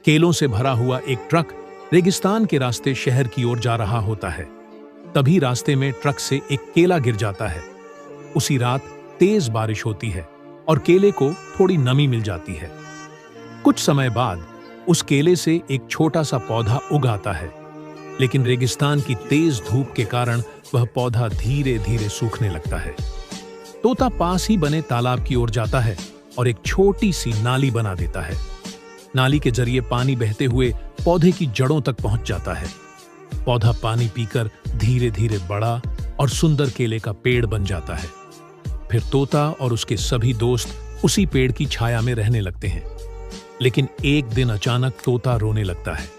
केलों से भरा हुआ एक ट्रक रेगिस्तान के रास्ते शहर की ओर जा रहा होता है। तभी रास्ते में ट्रक से एक केला गिर जाता है। उसी रात तेज बारिश होती है और केले को थोड़ी नमी मिल जाती है। कुछ समय बाद उस केले से एक छोटा सा पौधा उग आता है, लेकिन रेगिस्तान की तेज धूप के कारण वह पौधा धीरे धीरे सूखने लगता है। तोता पास ही बने तालाब की ओर जाता है और एक छोटी सी नाली बना देता है। नाली के जरिए पानी बहते हुए पौधे की जड़ों तक पहुंच जाता है। पौधा पानी पीकर धीरे धीरे बड़ा और सुंदर केले का पेड़ बन जाता है। फिर तोता और उसके सभी दोस्त उसी पेड़ की छाया में रहने लगते हैं। लेकिन एक दिन अचानक तोता रोने लगता है।